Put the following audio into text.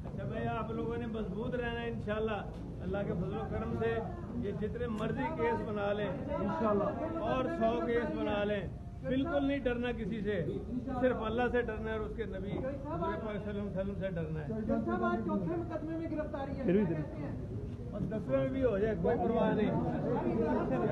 अच्छा भाई, आप लोगों ने मजबूत रहना है इंशाल्लाह। अल्लाह के फजल करम से ये जितने मर्जी केस बना लें इंशाल्लाह, और 100 केस बना लें, बिल्कुल नहीं डरना किसी से, सिर्फ अल्लाह से डरना है और उसके नबी सल्लल्लाहु से डरना है। चौथे मुकदमे में गिरफ्तारी है और 10वें में भी हो जाए, कोई परवाह नहीं।